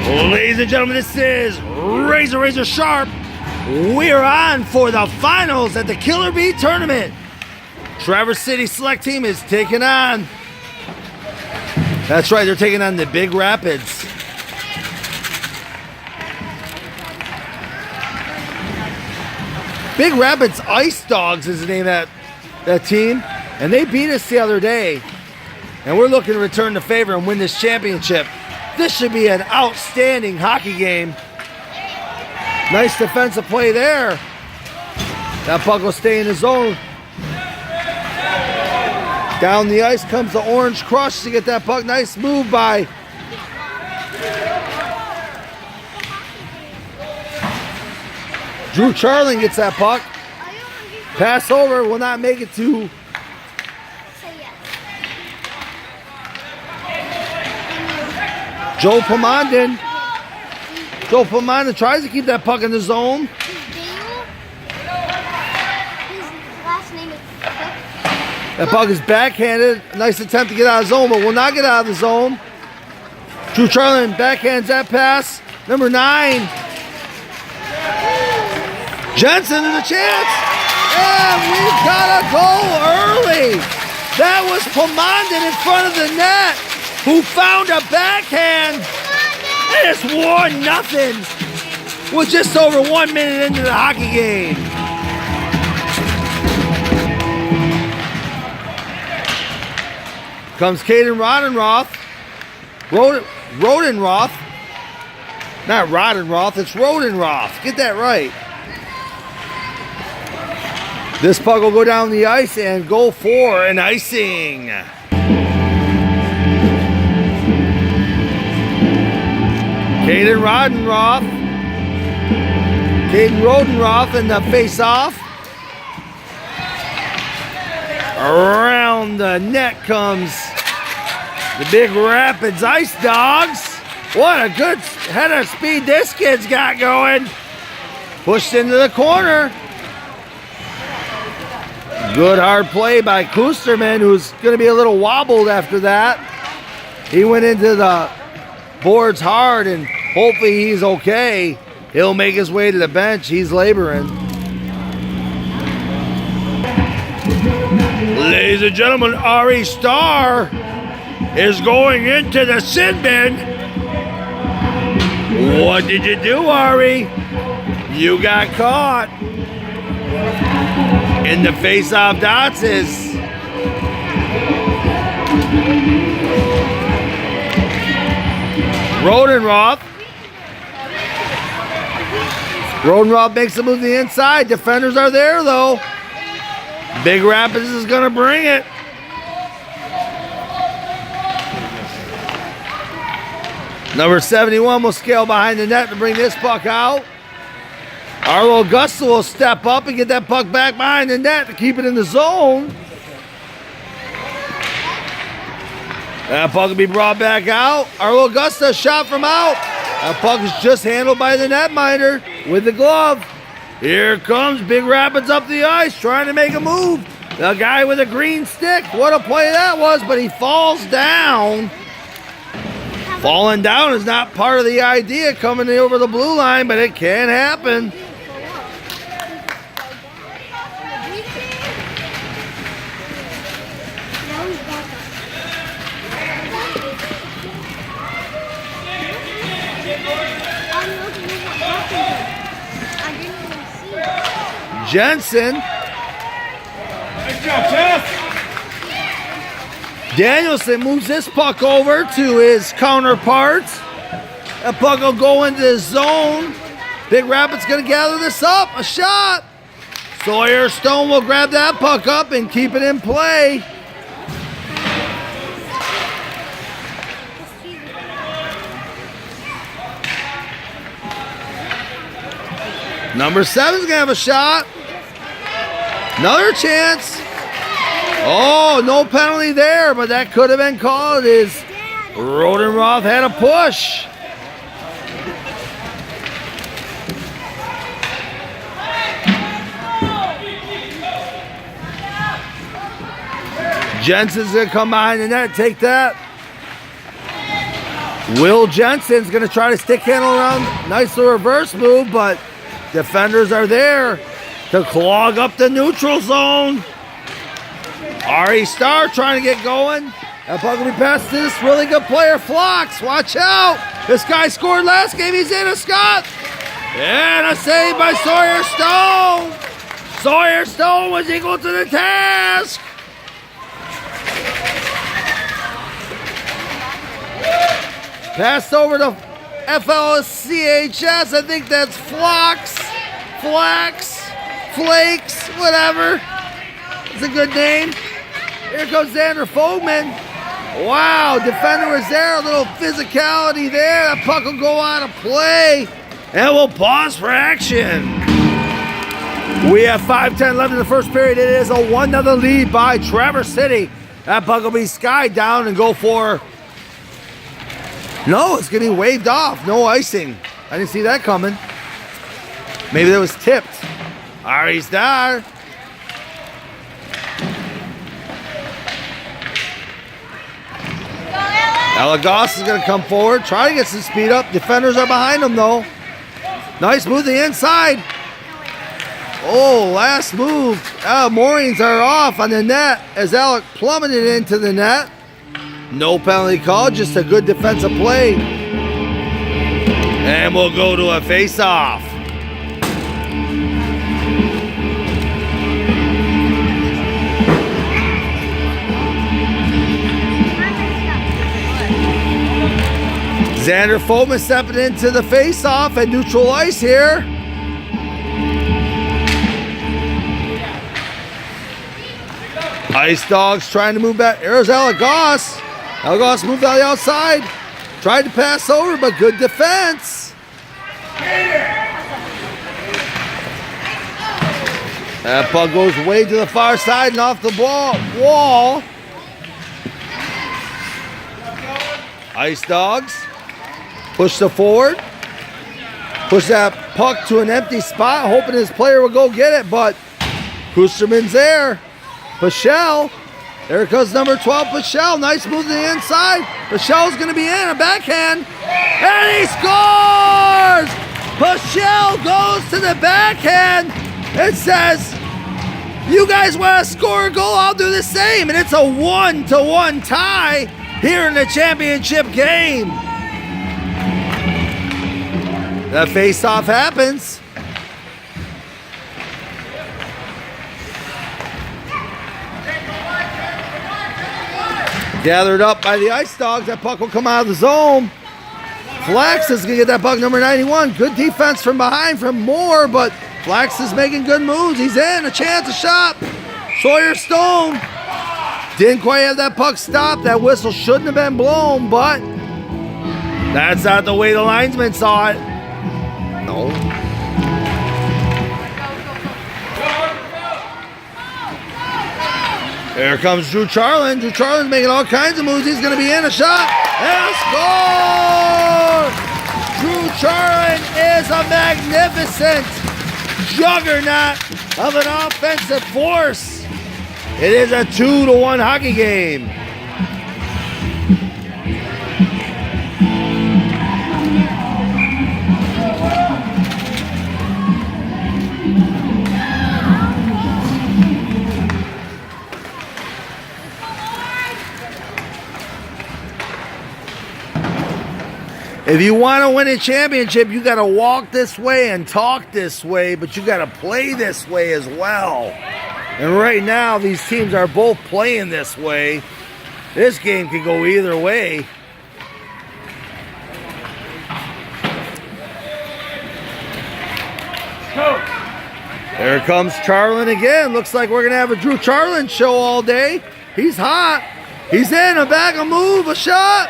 Ladies and gentlemen, this is Razor Sharp. We're on for the finals at the Killer Bee Tournament. Traverse City Select Team is taking on, that's right, they're taking on the Big Rapids. Big Rapids Ice Dogs is the name of that team, and they beat us the other day. And we're looking to return the favor and win this championship. This should be an outstanding hockey game. Nice defensive play there. That puck will stay in the zone. Down the ice comes the Orange Crush to get that puck. Nice move by Drew Charling gets that puck. Pass over, will not make it to Joe Pomondon. Joe Pomondon tries to keep that puck in the zone. That puck is backhanded. Nice attempt to get out of the zone, but will not get out of the zone. Drew Charling backhands that pass. Number 9. Jensen is a chance. And we've got a goal early. That was Pomondon in front of the net, who found a backhand. And it's 1-0 with just over 1 minute into the hockey game. Comes Caden Rodenroth. Rodenroth. Not Rodenroth, it's Rodenroth. Get that right. This puck will go down the ice and go for an icing. Caden Rodenroth in the face-off. Around the net comes the Big Rapids Ice Dogs. What a good head of speed this kid's got going. Pushed into the corner. Good hard play by Kloosterman, who's going to be a little wobbled after that. He went into the boards hard, and hopefully he's okay. He'll make his way to the bench. He's laboring. Ladies and gentlemen, Ari Starr is going into the sin bin. What did you do, Ari? You got caught. In the face-off dots is Rodenroth. Rodenroth makes a move to the inside. Defenders are there, though. Big Rapids is going to bring it. Number 71 will scale behind the net to bring this puck out. Arlo Augusta will step up and get that puck back behind the net to keep it in the zone. That puck will be brought back out. Arlo Augusta shot from out. That puck is just handled by the netminder with the glove. Here comes Big Rapids up the ice trying to make a move. The guy with a green stick. What a play that was, but he falls down. Falling down is not part of the idea coming over the blue line, but it can happen. Jensen. Nice job, Jeff. Danielson moves this puck over to his counterpart. That puck will go into the zone. Big Rapids going to gather this up. A shot. Sawyer Stone will grab that puck up and keep it in play. Number 7's going to have a shot. Another chance. Oh, no penalty there, but that could have been called as Rodenroth had a push. Jensen's going to come behind the net, take that. Will Jensen's going to try to stick handle around. Nice little reverse move, but defenders are there to clog up the neutral zone. Ari Star trying to get going. That puck will be passed to this really good player, Phlox. Watch out. This guy scored last game. He's in a Scott. And a save by Sawyer Stone. Sawyer Stone was equal to the task. Passed over to FLCHS. I think that's Phlox, Flax, Flakes, whatever. It's a good name. Here comes Xander Fogman. Wow, defender was there. A little physicality there. That puck will go out of play. And we'll pause for action. We have 5:10 left in the first period. It is a 1-0 lead by Traverse City. That puck will be skied down and go for... No, it's getting waved off. No icing. I didn't see that coming. Maybe that was tipped. Ari Star. Alagos is going to come forward, try to get some speed up. Defenders are behind him, though. Nice move to the inside. Oh, last move. Moorings are off on the net as Alec plummeted into the net. No penalty call, just a good defensive play. And we'll go to a face-off. Xander Fogman stepping into the face-off at neutral ice here. Ice Dogs trying to move back. There's Alagos. Alagos moved out the outside. Tried to pass over, but good defense. That puck goes way to the far side and off the wall. Ice Dogs push the forward. Push that puck to an empty spot, hoping his player will go get it, but Kusterman's there. Pichel. There comes number 12, Pichel. Nice move to the inside. Pichel's going to be in, a backhand. And he scores! Pichel goes to the backhand. It says, you guys want to score a goal, I'll do the same. And it's a 1-1 tie here in the championship game. The face-off happens. Gathered up by the Ice Dogs. That puck will come out of the zone. Flax is going to get that puck, number 91. Good defense from behind from Moore, but Flax is making good moves. He's in. A chance, a shot. Sawyer Stone didn't quite have that puck stopped. That whistle shouldn't have been blown, but that's not the way the linesman saw it. No. Here comes Drew Charlin. Drew Charlin's making all kinds of moves. He's going to be in, a shot and a score! Drew Charlin is a magnificent juggernaut of an offensive force. It is a 2-1 hockey game. If you want to win a championship, you got to walk this way and talk this way, but you got to play this way as well. And right now, these teams are both playing this way. This game could go either way. There comes Charlin again. Looks like we're going to have a Drew Charlin show all day. He's hot. He's in, a back, a move, a shot.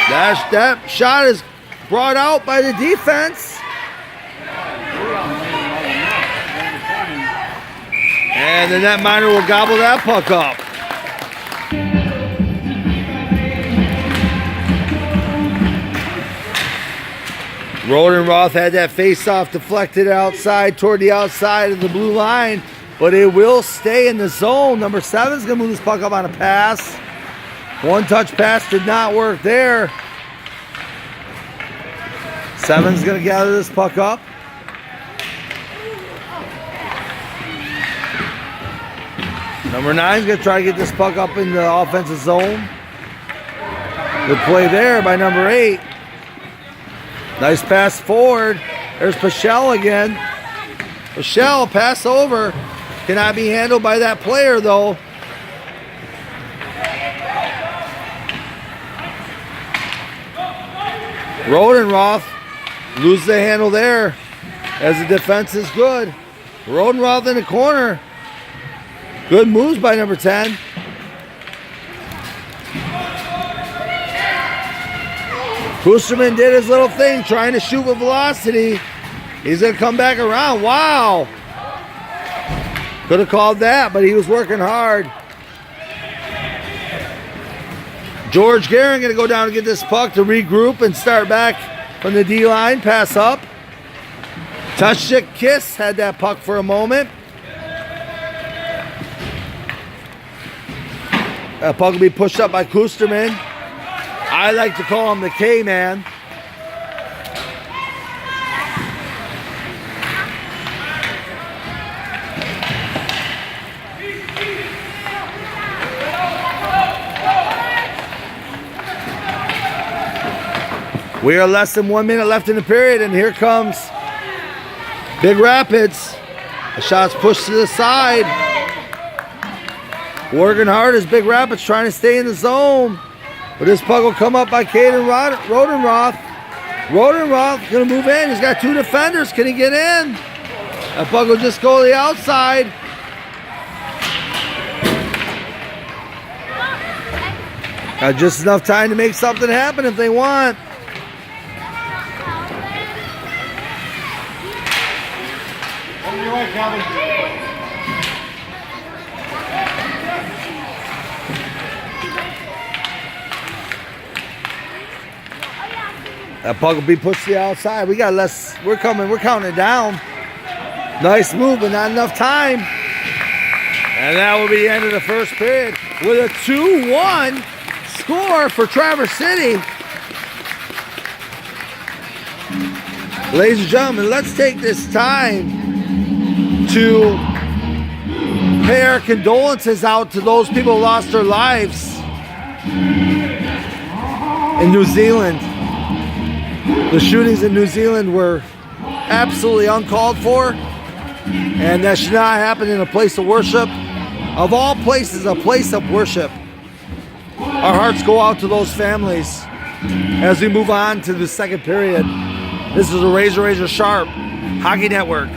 That shot is brought out by the defense. And the netminder will gobble that puck up. Rodenroth had that face-off deflected outside toward the outside of the blue line, but it will stay in the zone. Number 7 is going to move this puck up on a pass. One touch pass did not work there. Seven's going to gather this puck up. Number 9's going to try to get this puck up in the offensive zone. Good play there by number 8. Nice pass forward. There's Pichel again. Pichel, pass over. Cannot be handled by that player, though. Rodenroth loses the handle there as the defense is good. Rodenroth in the corner. Good moves by number 10. Kusterman did his little thing, trying to shoot with velocity. He's going to come back around. Wow. Could have called that, but he was working hard. George Guerin going to go down and get this puck to regroup and start back from the D-line. Pass up. Touchstick Kiss had that puck for a moment. That puck will be pushed up by Kusterman. I like to call him the K-Man. We are less than 1 minute left in the period, and here comes Big Rapids. The shot's pushed to the side. Working hard as Big Rapids trying to stay in the zone. But this puck will come up by Caden Rodenroth. Rodenroth going to move in. He's got 2 defenders. Can he get in? That puck will just go to the outside. Got just enough time to make something happen if they want. That puck will be pushed to the outside. We got less. We're counting it down. Nice move, but not enough time. And that will be the end of the first period with a 2-1 score for Traverse City. Ladies and gentlemen, let's take this time to pay our condolences out to those people who lost their lives in New Zealand. The shootings in New Zealand were absolutely uncalled for, and that should not happen in a place of worship. Of all places, a place of worship. Our hearts go out to those families as we move on to the second period. This is a Razor Sharp Hockey Network.